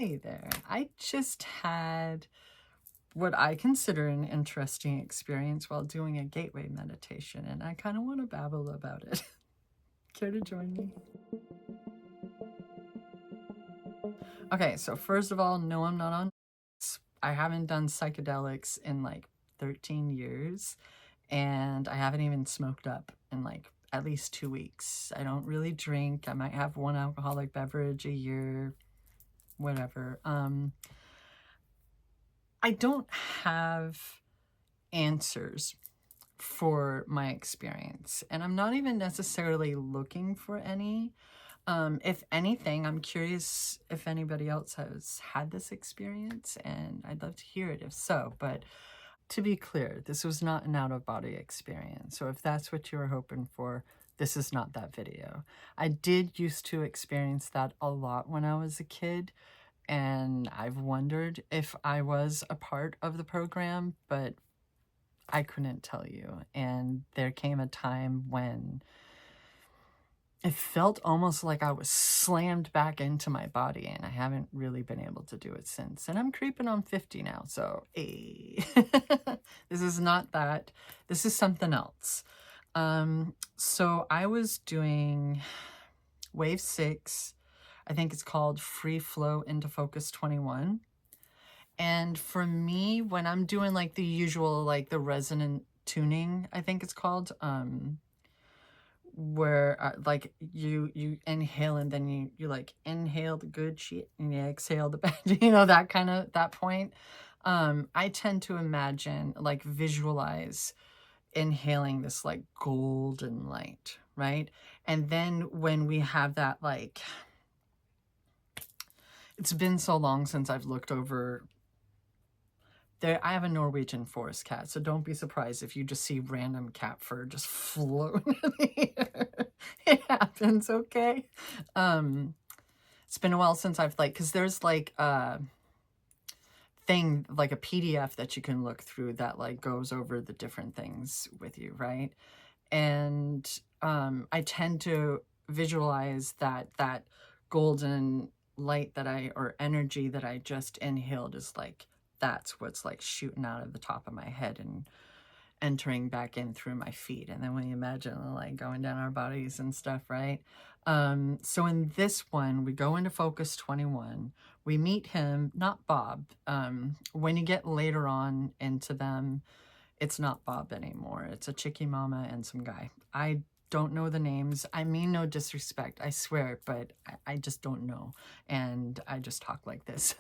Hey there. I just had what I consider an interesting experience while doing a gateway meditation, and I kind of want to babble about it. Care to join me? Okay, so first of all, no, I'm not on. I haven't done psychedelics in like 13 years, and I haven't even smoked up in like at least 2 weeks. I don't really drink. I might have one alcoholic beverage a year, whatever. I don't have answers for my experience, and I'm not even necessarily looking for any. If anything, I'm curious if anybody else has had this experience, and I'd love to hear it if so. But to be clear, this was not an out-of-body experience. So if that's what you were hoping for, this is not that video. I did used to experience that a lot when I was a kid, and I've wondered if I was a part of the program, but I couldn't tell you. And there came a time when it felt almost like I was slammed back into my body, and I haven't really been able to do it since. And I'm creeping on 50 now, so hey. This is not that. This is something else. So I was doing wave 6. I think it's called Free Flow into Focus 21. And for me, when I'm doing like the usual, like the resonant tuning, I think it's called, where like you inhale and then you like inhale the good shit and you exhale the bad, that kind of, that point. I tend to imagine, like visualize inhaling this like golden light, right? And then when we have that, like, it's been so long since I've looked over there. I have a Norwegian forest cat, so don't be surprised if you just see random cat fur just floating in the air. It happens, okay? It's been a while since I've because there's like a thing, like a PDF that you can look through that like goes over the different things with you, right? And I tend to visualize that golden light or energy that I just inhaled is like, that's what's like shooting out of the top of my head and entering back in through my feet. And then when you imagine like going down our bodies and stuff, right? So in this one, we go into Focus 21. We meet him, not Bob. When you get later on into them, it's not Bob anymore. It's a chickie mama and some guy. I don't know the names. I mean no disrespect, I swear, but I just don't know. And I just talk like this.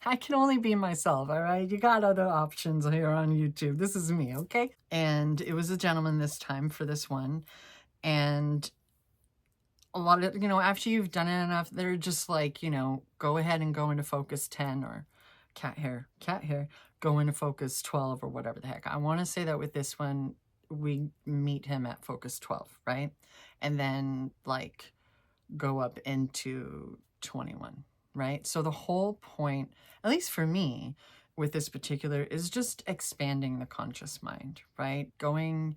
I can only be myself, all right? You got other options here on YouTube. This is me, okay? And it was a gentleman this time for this one. And a lot of, after you've done it enough, they're just like, go ahead and go into Focus 10 or cat hair, go into Focus 12 or whatever the heck. I want to say that with this one, we meet him at Focus 12, right? And then like go up into 21, right? So the whole point, at least for me, with this particular, is just expanding the conscious mind, right? Going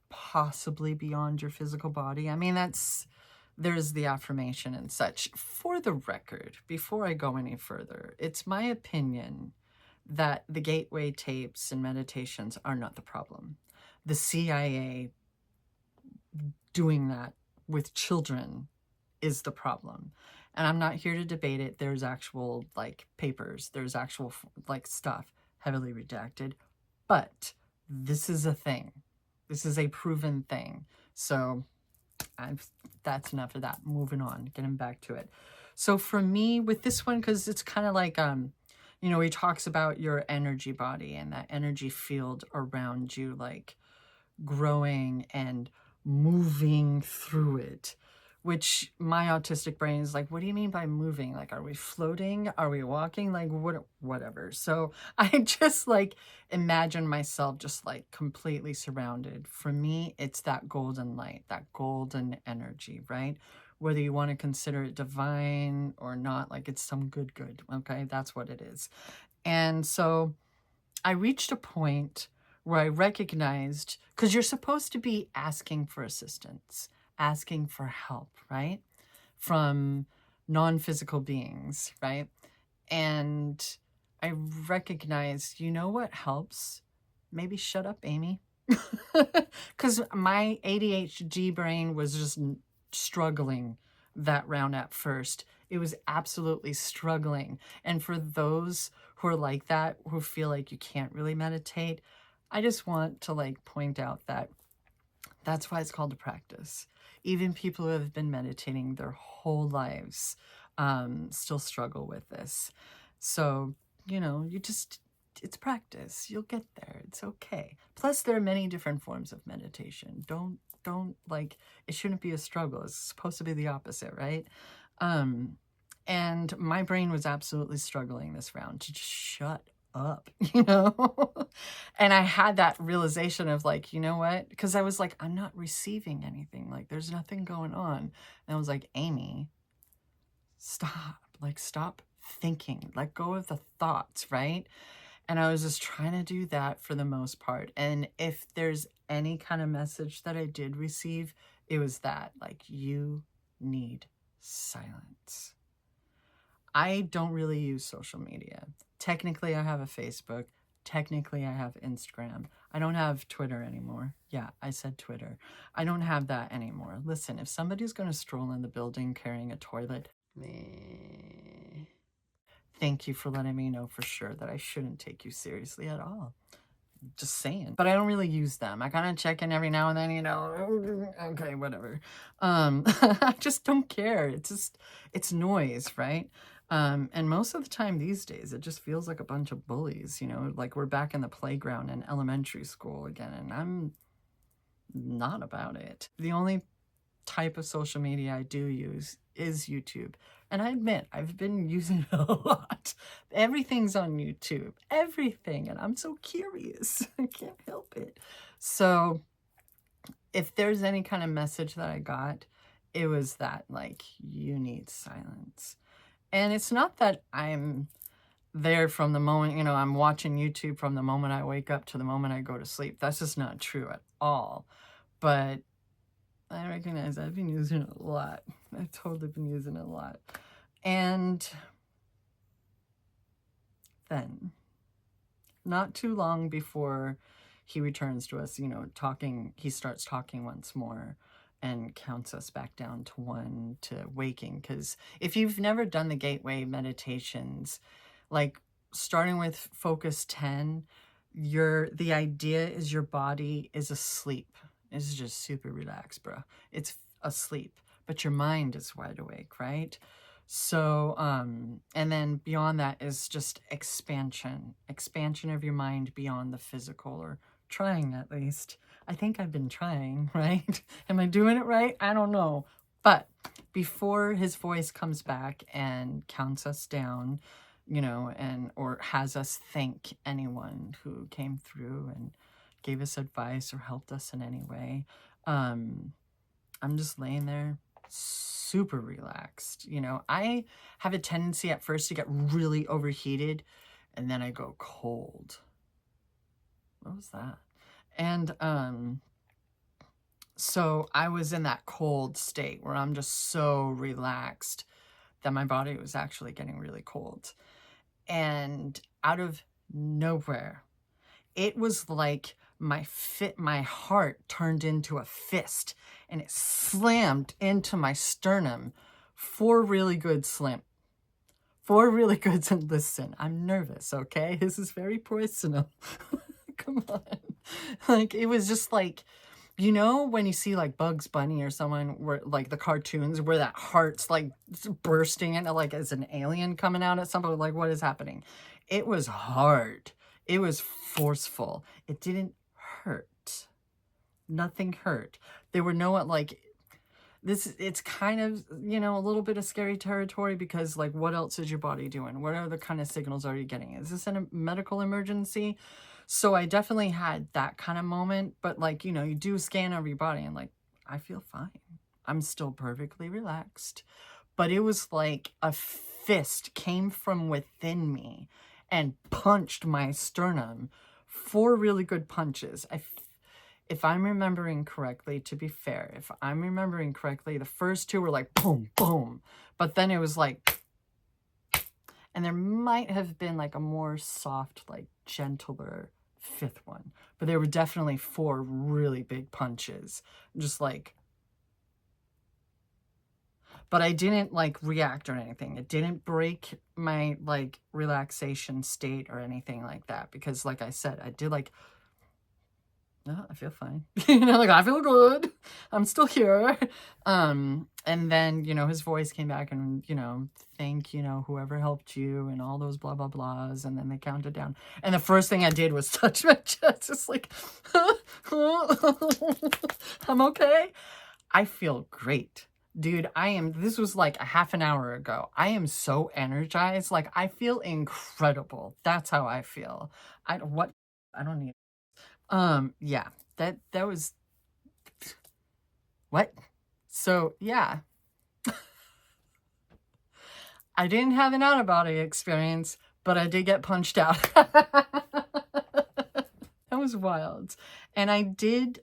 possibly beyond your physical body. I mean, there's the affirmation and such. For the record, before I go any further, it's my opinion that the gateway tapes and meditations are not the problem. The CIA doing that with children is the problem. And I'm not here to debate it. There's actual like papers, there's actual like stuff heavily redacted, but this is a thing. This is a proven thing. So that's enough of that. Moving on, getting back to it. So for me with this one, because it's kind of like, he talks about your energy body and that energy field around you, like growing and moving through it, which my autistic brain is like, what do you mean by moving? Like, are we floating? Are we walking? Like, whatever. So I just like imagine myself just like completely surrounded. For me, it's that golden light, that golden energy, right? Whether you want to consider it divine or not, like it's some good, okay? That's what it is. And so I reached a point where I recognized, because you're supposed to be asking for assistance, asking for help, right? From non-physical beings, right? And I recognized, you know what helps? Maybe shut up, Amy. Because my ADHD brain was just struggling that round at first. It was absolutely struggling. And for those who are like that, who feel like you can't really meditate, I just want to like point out that that's why it's called a practice. Even people who have been meditating their whole lives still struggle with this. So, you know, it's practice. You'll get there. It's okay. Plus, there are many different forms of meditation. Don't like, it shouldn't be a struggle. It's supposed to be the opposite, right? And my brain was absolutely struggling this round to just shut up, you know? And I had that realization of like, you know what? Because I was like, I'm not receiving anything. Like, there's nothing going on. And I was like, Amy, stop. Like, stop thinking. Let go of the thoughts, right? And I was just trying to do that for the most part. And if there's any kind of message that I did receive, it was that, like, you need silence. I don't really use social media. Technically, I have a Facebook. Technically, I have Instagram. I don't have Twitter anymore. Yeah, I said Twitter. I don't have that anymore. Listen, if somebody's going to stroll in the building carrying a toilet, thank you for letting me know for sure that I shouldn't take you seriously at all. Just saying. But I don't really use them. I kind of check in every now and then, you know, okay, whatever. I just don't care. It's noise, right? And most of the time these days, it just feels like a bunch of bullies, you know, like we're back in the playground in elementary school again, and I'm not about it. The only type of social media I do use is YouTube. And I admit, I've been using it a lot. Everything's on YouTube. Everything. And I'm so curious. I can't help it. So if there's any kind of message that I got, it was that, like, you need silence. And it's not that I'm there from the moment, you know, I'm watching YouTube from the moment I wake up to the moment I go to sleep. That's just not true at all. But I recognize I've been using it a lot. I've totally been using it a lot. And then, not too long before he returns to us, you know, he starts talking once more and counts us back down to 1 to waking. Because if you've never done the gateway meditations, like starting with focus 10, the idea is your body is asleep. It's just super relaxed, bro. It's asleep, but your mind is wide awake, right? So, and then beyond that is just expansion of your mind beyond the physical, or trying at least. I think I've been trying, right? Am I doing it right? I don't know. But before his voice comes back and counts us down, you know, or has us thank anyone who came through and gave us advice or helped us in any way, I'm just laying there super relaxed. You know, I have a tendency at first to get really overheated and then I go cold. What was that? And so I was in that cold state where I'm just so relaxed that my body was actually getting really cold. And out of nowhere, it was like my heart turned into a fist and it slammed into my sternum. 4 really good slam. 4 really good. Listen, I'm nervous, okay? This is very personal. Come on. Like, it was just like, you know, when you see like Bugs Bunny or someone where like the cartoons where that heart's like bursting into like as an alien coming out at somebody, like what is happening? It was hard. It was forceful. It didn't hurt. Nothing hurt. There were no like it's kind of, you know, a little bit of scary territory because like what else is your body doing? What other kind of signals are you getting? Is this a medical emergency? So I definitely had that kind of moment, but like, you know, you do a scan of your body and like, I feel fine. I'm still perfectly relaxed. But it was like a fist came from within me and punched my sternum. 4 really good punches. If I'm remembering correctly, to be fair, if I'm remembering correctly, the first 2 were like boom, boom. But then it was like, and there might have been like a more soft, like gentler fifth one. But there were definitely 4 really big punches. Just like, but I didn't like react or anything. It didn't break my like relaxation state or anything like that. Because like I said, I did like, no, I feel fine. Like I feel good. I'm still here. And then, his voice came back and, thank, whoever helped you and all those blah, blah, blahs. And then they counted down. And the first thing I did was touch my chest. Just like, I'm okay. I feel great. Dude, this was like a half an hour ago. I am so energized. Like I feel incredible. That's how I feel. I don't need, yeah, that was, what? So yeah, I didn't have an out-of-body experience, but I did get punched out. That was wild. And I did,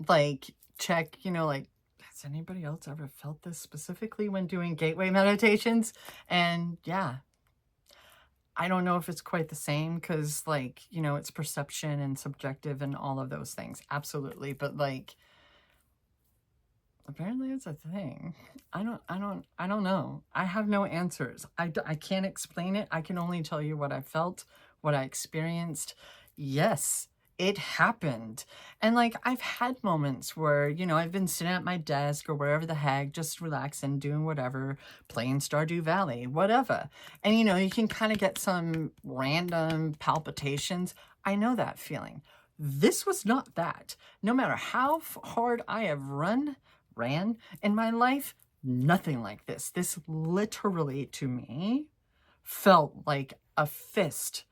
like check, like, has anybody else ever felt this specifically when doing gateway meditations? And yeah, I don't know if it's quite the same because like, it's perception and subjective and all of those things. Absolutely. But like, apparently it's a thing. I don't know. I have no answers. I can't explain it. I can only tell you what I felt, what I experienced. Yes, it happened. And like, I've had moments where, I've been sitting at my desk or wherever the heck, just relaxing, doing whatever, playing Stardew Valley, whatever. And, you can kind of get some random palpitations. I know that feeling. This was not that. No matter how hard I have ran in my life, nothing like this. This literally, to me, felt like a fist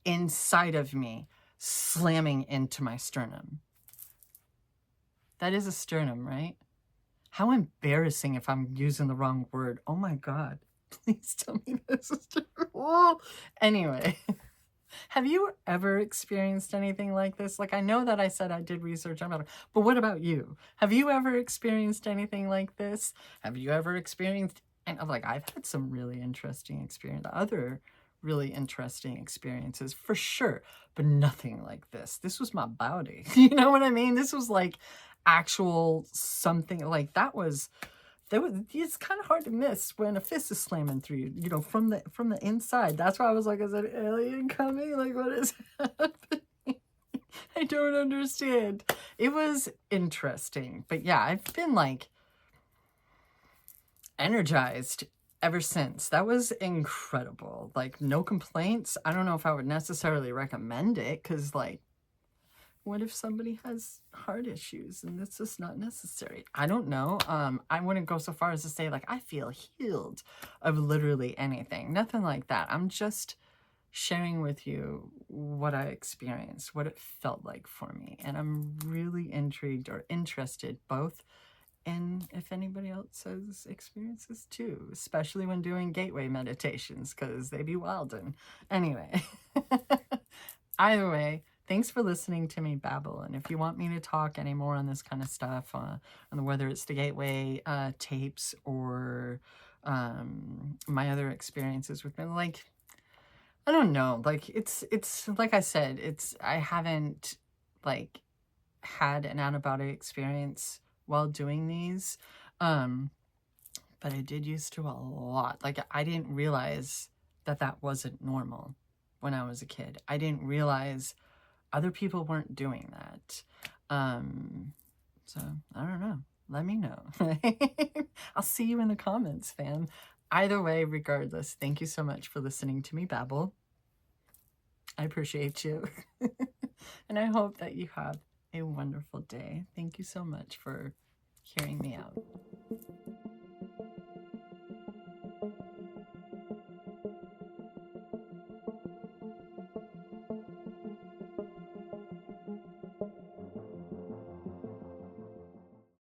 inside of me slamming into my sternum. That is a sternum, right? How embarrassing if I'm using the wrong word. Oh my God. Please tell me this is true. Anyway. Have you ever experienced anything like this? Like, I know that I said I did research on it, but what about you? Have you ever experienced anything like this? Have you ever experienced, and like, I've had some really interesting other really interesting experiences for sure, but nothing like this. This was my body. You know what I mean? This was like actual something like that was, it's kind of hard to miss when a fist is slamming through you, from the inside. That's why I was like, is an alien coming? Like, what is happening? I don't understand. It was interesting. But yeah, I've been like energized ever since. That was incredible. Like, no complaints. I don't know if I would necessarily recommend it because like, what if somebody has heart issues and this is not necessary? I don't know. I wouldn't go so far as to say like, I feel healed of literally anything. Nothing like that. I'm just sharing with you what I experienced, what it felt like for me. And I'm really intrigued or interested both in if anybody else has experiences too, especially when doing gateway meditations because they be wildin'. Anyway, either way, thanks for listening to me babble. And if you want me to talk any more on this kind of stuff, on whether it's the gateway tapes or my other experiences with them, like, I don't know, like it's like I said, I haven't like had an out-of-body experience while doing these, but I did used to a lot. Like, I didn't realize that wasn't normal when I was a kid. I didn't realize other people weren't doing that. So I don't know. Let me know. I'll see you in the comments, fam. Either way, regardless, thank you so much for listening to me babble. I appreciate you. And I hope that you have a wonderful day. Thank you so much for hearing me out.